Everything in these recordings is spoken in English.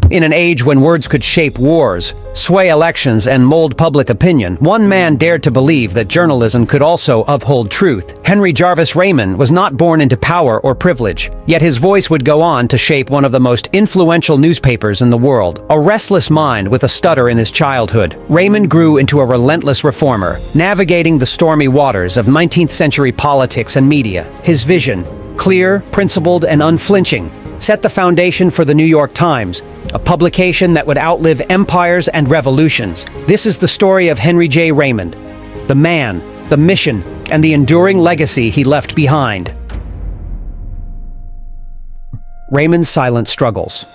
In an age when words could shape wars, sway elections, and mold public opinion, one man dared to believe that journalism could also uphold truth. Henry Jarvis Raymond was not born into power or privilege, yet his voice would go on to shape one of the most influential newspapers in the world. A restless mind with a stutter in his childhood, Raymond grew into a relentless reformer, navigating the stormy waters of 19th century politics and media. His vision, clear, principled, and unflinching, set the foundation for the New York Times, a publication that would outlive empires and revolutions. This is the story of Henry J. Raymond, the man, the mission, and the enduring legacy he left behind. Raymond's silent struggles.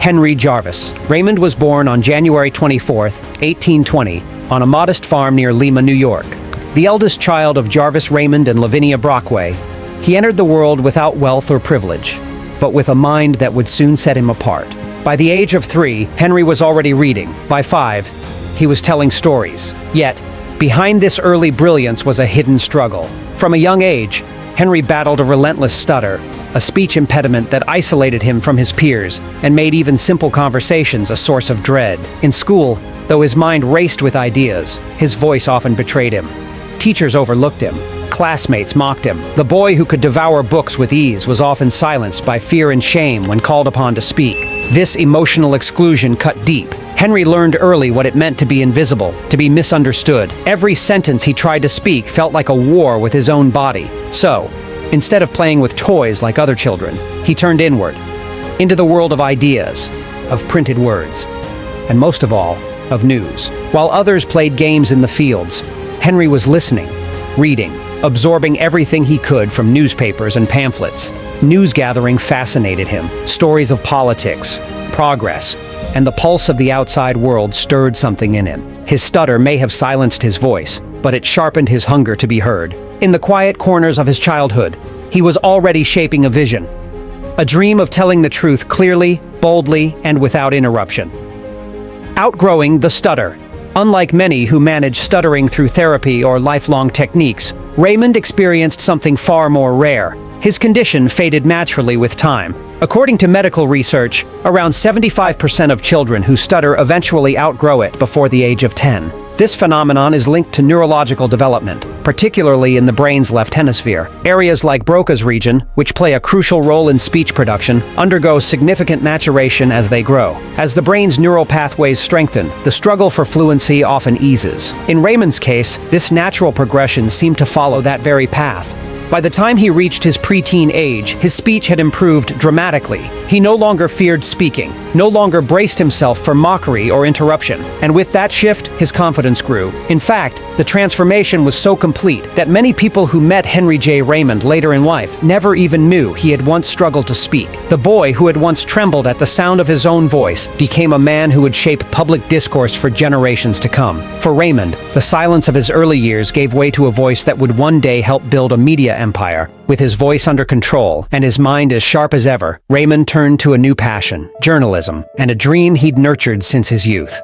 Henry Jarvis Raymond was born on January 24, 1820, on a modest farm near Lima, New York. The eldest child of Jarvis Raymond and Lavinia Brockway, he entered the world without wealth or privilege, but with a mind that would soon set him apart. By the age of 3, Henry was already reading. By 5, he was telling stories. Yet, behind this early brilliance was a hidden struggle. From a young age, Henry battled a relentless stutter, a speech impediment that isolated him from his peers and made even simple conversations a source of dread. In school, though his mind raced with ideas, his voice often betrayed him. Teachers overlooked him. Classmates mocked him. The boy who could devour books with ease was often silenced by fear and shame when called upon to speak. This emotional exclusion cut deep. Henry learned early what it meant to be invisible, to be misunderstood. Every sentence he tried to speak felt like a war with his own body. So, instead of playing with toys like other children, he turned inward, into the world of ideas, of printed words, and most of all, of news. While others played games in the fields, Henry was listening, reading, absorbing everything he could from newspapers and pamphlets. News gathering fascinated him. Stories of politics, progress, and the pulse of the outside world stirred something in him. His stutter may have silenced his voice, but it sharpened his hunger to be heard. In the quiet corners of his childhood, he was already shaping a vision, a dream of telling the truth clearly, boldly, and without interruption. Outgrowing the stutter. Unlike many who manage stuttering through therapy or lifelong techniques, Raymond experienced something far more rare. His condition faded naturally with time. According to medical research, around 75% of children who stutter eventually outgrow it before the age of 10. This phenomenon is linked to neurological development, particularly in the brain's left hemisphere. Areas like Broca's region, which play a crucial role in speech production, undergo significant maturation as they grow. As the brain's neural pathways strengthen, the struggle for fluency often eases. In Raymond's case, this natural progression seemed to follow that very path. By the time he reached his preteen age, his speech had improved dramatically. He no longer feared speaking, no longer braced himself for mockery or interruption. And with that shift, his confidence grew. In fact, the transformation was so complete that many people who met Henry J. Raymond later in life never even knew he had once struggled to speak. The boy who had once trembled at the sound of his own voice became a man who would shape public discourse for generations to come. For Raymond, the silence of his early years gave way to a voice that would one day help build a media empire. With his voice under control and his mind as sharp as ever, Raymond turned to a new passion, journalism, and a dream he'd nurtured since his youth.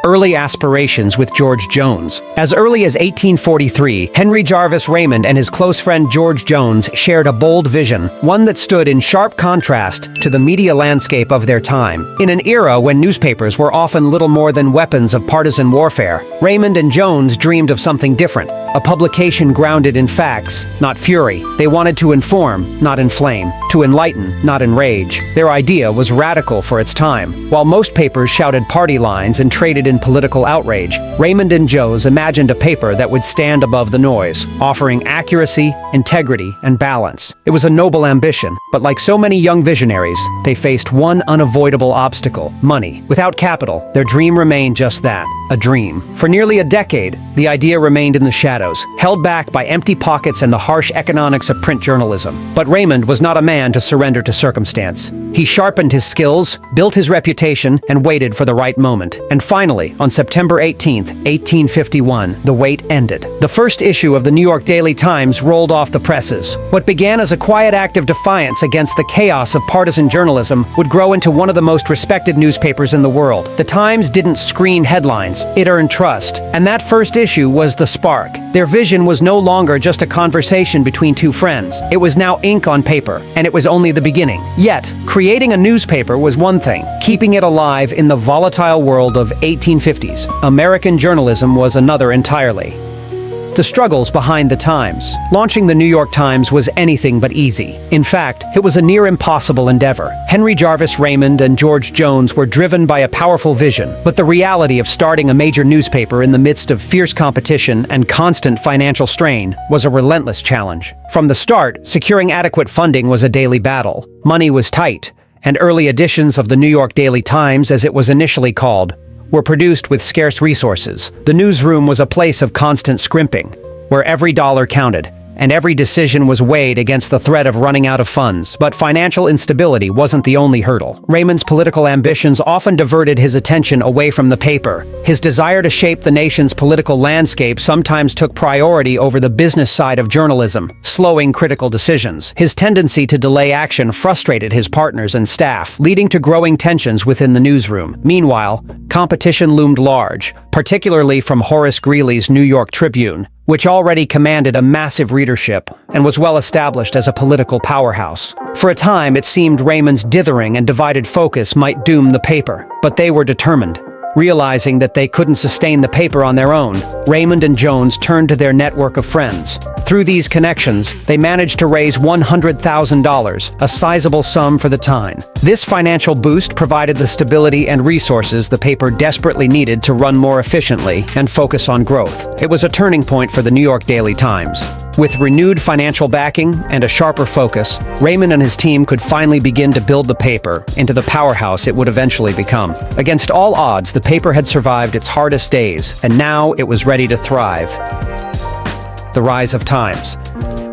Early aspirations with George Jones. As early as 1843, Henry Jarvis Raymond and his close friend George Jones shared a bold vision, one that stood in sharp contrast to the media landscape of their time. In an era when newspapers were often little more than weapons of partisan warfare, Raymond and Jones dreamed of something different, a publication grounded in facts, not fury. They wanted to inform, not inflame, to enlighten, not enrage. Their idea was radical for its time. While most papers shouted party lines and traded in political outrage, Raymond and Jones imagined a paper that would stand above the noise, offering accuracy, integrity, and balance. It was a noble ambition, but like so many young visionaries, they faced one unavoidable obstacle: money. Without capital, their dream remained just that, a dream. For nearly a decade, the idea remained in the shadows, held back by empty pockets and the harsh economics of print journalism. But Raymond was not a man to surrender to circumstance. He sharpened his skills, built his reputation, and waited for the right moment. And finally, on September 18, 1851, the wait ended. The first issue of the New York Daily Times rolled off the presses. What began as a quiet act of defiance against the chaos of partisan journalism would grow into one of the most respected newspapers in the world. The Times didn't screen headlines. fans. It earned trust, and that first issue was the spark. Their vision was no longer just a conversation between two friends. It was now ink on paper, and it was only the beginning. Yet, creating a newspaper was one thing. Keeping it alive in the volatile world of 1850s, American journalism was another entirely. The struggles behind the Times. Launching the New York Times was anything but easy. In fact, it was a near impossible endeavor. Henry Jarvis Raymond and George Jones were driven by a powerful vision, but the reality of starting a major newspaper in the midst of fierce competition and constant financial strain was a relentless challenge. From the start, securing adequate funding was a daily battle. Money was tight, and early editions of the New York Daily Times, as it was initially called, were produced with scarce resources. The newsroom was a place of constant scrimping, where every dollar counted, and every decision was weighed against the threat of running out of funds. But financial instability wasn't the only hurdle. Raymond's political ambitions often diverted his attention away from the paper. His desire to shape the nation's political landscape sometimes took priority over the business side of journalism, slowing critical decisions. His tendency to delay action frustrated his partners and staff, leading to growing tensions within the newsroom. Meanwhile, competition loomed large, particularly from Horace Greeley's New York Tribune, which already commanded a massive readership and was well established as a political powerhouse. For a time, it seemed Raymond's dithering and divided focus might doom the paper, but they were determined. Realizing that they couldn't sustain the paper on their own, Raymond and Jones turned to their network of friends. Through these connections, they managed to raise $100,000, a sizable sum for the time. This financial boost provided the stability and resources the paper desperately needed to run more efficiently and focus on growth. It was a turning point for the New York Daily Times. With renewed financial backing and a sharper focus, Raymond and his team could finally begin to build the paper into the powerhouse it would eventually become. Against all odds, the paper had survived its hardest days, and now it was ready to thrive. The rise of Times.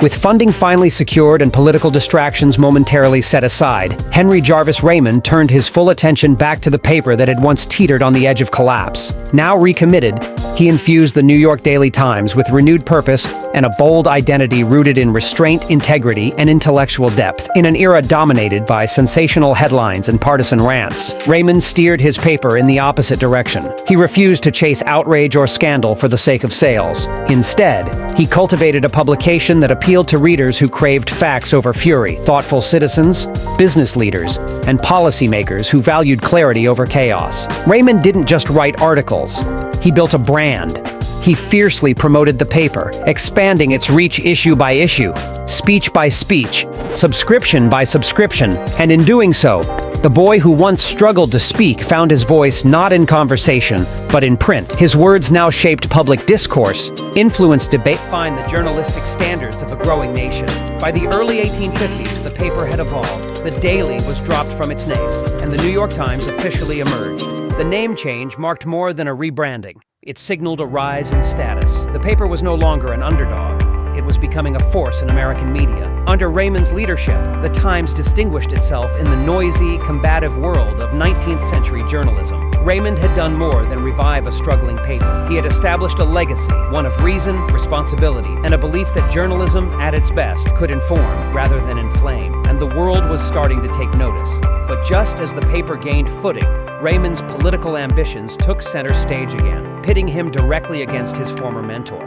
With funding finally secured and political distractions momentarily set aside, Henry Jarvis Raymond turned his full attention back to the paper that had once teetered on the edge of collapse. Now recommitted, he infused the New York Daily Times with renewed purpose and a bold identity rooted in restraint, integrity, and intellectual depth. In an era dominated by sensational headlines and partisan rants, Raymond steered his paper in the opposite direction. He refused to chase outrage or scandal for the sake of sales. Instead, he cultivated a publication that appealed to readers who craved facts over fury, thoughtful citizens, business leaders, and policymakers who valued clarity over chaos. Raymond didn't just write articles. He built a brand. He fiercely promoted the paper, expanding its reach issue by issue, speech by speech, subscription by subscription, and in doing so, the boy who once struggled to speak found his voice not in conversation, but in print. His words now shaped public discourse, influenced debate, defined the journalistic standards of a growing nation. By the early 1850s, the paper had evolved. The Daily was dropped from its name, and the New York Times officially emerged. The name change marked more than a rebranding. It signaled a rise in status. The paper was no longer an underdog. It was becoming a force in American media. Under Raymond's leadership, the Times distinguished itself in the noisy, combative world of 19th century journalism. Raymond had done more than revive a struggling paper. He had established a legacy, one of reason, responsibility, and a belief that journalism, at its best, could inform rather than inflame. And the world was starting to take notice. But just as the paper gained footing, Raymond's political ambitions took center stage again, pitting him directly against his former mentor.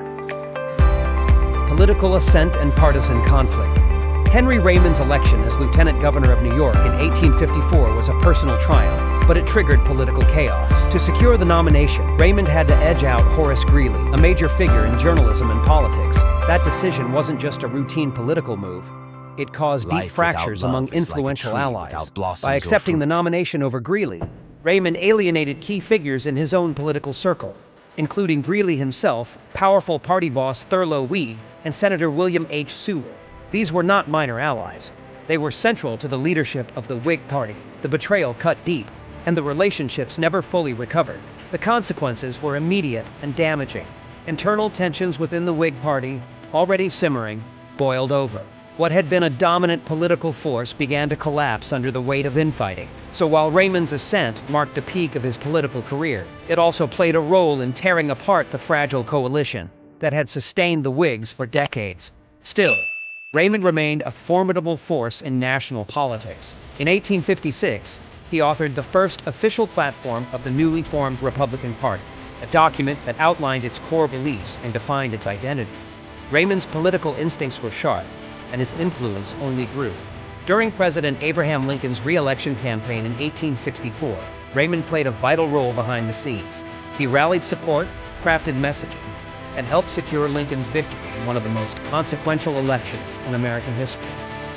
Political ascent and partisan conflict. Henry Raymond's election as Lieutenant Governor of New York in 1854 was a personal triumph, but it triggered political chaos. To secure the nomination, Raymond had to edge out Horace Greeley, a major figure in journalism and politics. That decision wasn't just a routine political move. It caused deep fractures among influential allies. By accepting the nomination over Greeley, Raymond alienated key figures in his own political circle, including Greeley himself, powerful party boss Thurlow Weed, and Senator William H. Seward. These were not minor allies. They were central to the leadership of the Whig Party. The betrayal cut deep, and the relationships never fully recovered. The consequences were immediate and damaging. Internal tensions within the Whig Party, already simmering, boiled over. What had been a dominant political force began to collapse under the weight of infighting. So while Raymond's ascent marked the peak of his political career, it also played a role in tearing apart the fragile coalition that had sustained the Whigs for decades. Still, Raymond remained a formidable force in national politics. In 1856, he authored the first official platform of the newly formed Republican Party. a document that outlined its core beliefs and defined its identity. Raymond's political instincts were sharp, and his influence only grew. During President Abraham Lincoln's re-election campaign in 1864, Raymond played a vital role behind the scenes. He rallied support, crafted messaging, and helped secure Lincoln's victory in one of the most consequential elections in American history.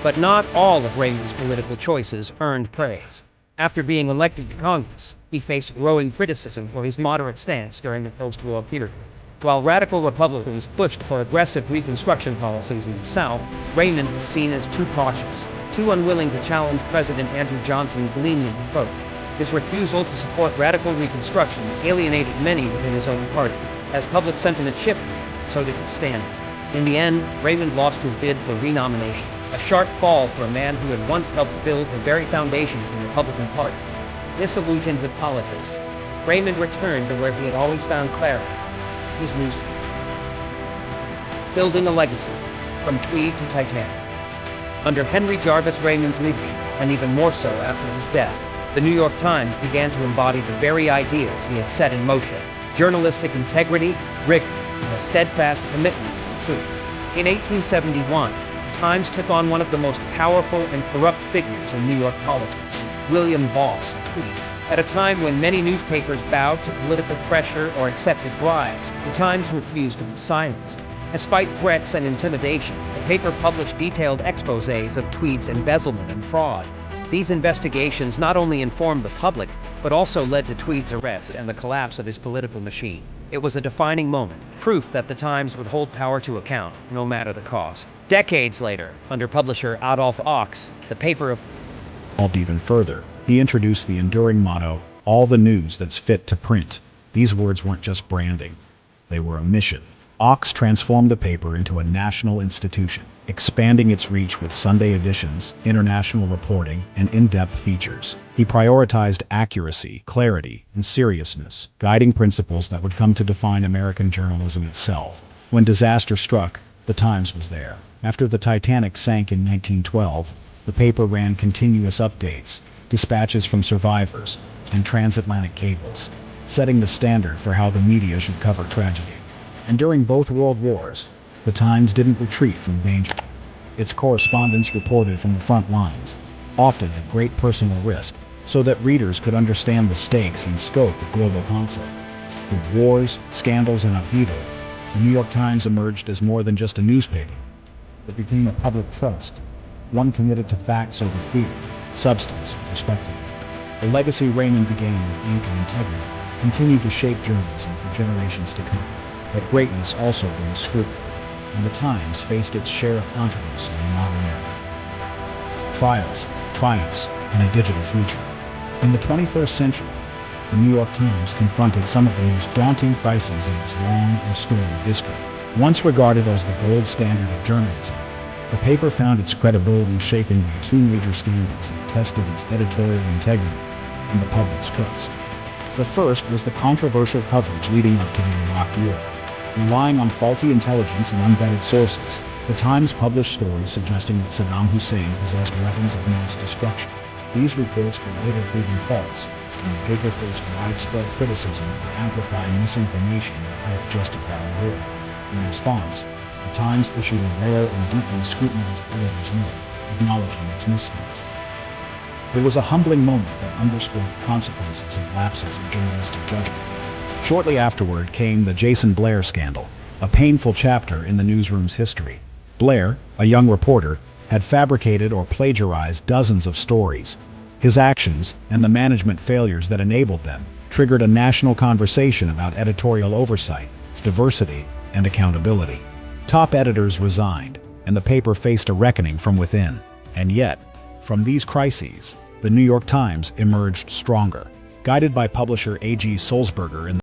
But not all of Raymond's political choices earned praise. After being elected to Congress, he faced growing criticism for his moderate stance during the post-war period. While radical Republicans pushed for aggressive Reconstruction policies in the South, Raymond was seen as too cautious, too unwilling to challenge President Andrew Johnson's lenient approach. His refusal to support radical Reconstruction alienated many within his own party. As public sentiment shifted, so did his stand. In the end, Raymond lost his bid for renomination, a sharp fall for a man who had once helped build the very foundation of the Republican Party. Disillusioned with politics, Raymond returned to where he had always found clarity: his newspaper. Building a legacy, from Tweed to Titanic. Under Henry Jarvis Raymond's leadership, and even more so after his death, the New York Times began to embody the very ideas he had set in motion: journalistic integrity, rigor, and a steadfast commitment to truth. In 1871, the Times took on one of the most powerful and corrupt figures in New York politics, William Boss Tweed. At a time when many newspapers bowed to political pressure or accepted bribes, the Times refused to be silenced. Despite threats and intimidation, the paper published detailed exposés of Tweed's embezzlement and fraud. These investigations not only informed the public, but also led to Tweed's arrest and the collapse of his political machine. It was a defining moment, proof that the Times would hold power to account, no matter the cost. Decades later, under publisher Adolph Ochs, the paper evolved even further. He introduced the enduring motto, "All the news that's fit to print." These words weren't just branding, they were a mission. Ochs transformed the paper into a national institution, expanding its reach with Sunday editions, international reporting, and in-depth features. He prioritized accuracy, clarity, and seriousness, guiding principles that would come to define American journalism itself. When disaster struck, the Times was there. After the Titanic sank in 1912, the paper ran continuous updates, dispatches from survivors, and transatlantic cables, setting the standard for how the media should cover tragedy. And during both world wars, the Times didn't retreat from danger. Its correspondents reported from the front lines, often at great personal risk, so that readers could understand the stakes and scope of global conflict. With wars, scandals, and upheaval, the New York Times emerged as more than just a newspaper. It became a public trust, one committed to facts over fear, substance, and perspective. The legacy Raymond began with ink and integrity continued to shape journalism for generations to come. But greatness also brings scrutiny, and the Times faced its share of controversy in the modern era. Triumphs, and a digital future. In the 21st century, the New York Times confronted some of the most daunting crises in its long and storied history. Once regarded as the gold standard of journalism, the paper found its credibility shaken by two major scandals that tested its editorial integrity and the public's trust. The first was the controversial coverage leading up to the Iraq War. Relying on faulty intelligence and unvetted sources, the Times published stories suggesting that Saddam Hussein possessed weapons of mass destruction. These reports were later proven false, and the paper faced widespread criticism for amplifying misinformation that helped justify the war. In response, the Times issued a rare and deeply scrutinized editor's note, acknowledging its missteps. It was a humbling moment that underscored the consequences of lapses in journalistic judgment. Shortly afterward came the Jason Blair scandal, a painful chapter in the newsroom's history. Blair, a young reporter, had fabricated or plagiarized dozens of stories. His actions, and the management failures that enabled them, triggered a national conversation about editorial oversight, diversity, and accountability. Top editors resigned, and the paper faced a reckoning from within. And yet, from these crises, the New York Times emerged stronger. Guided by publisher A.G. Sulzberger in the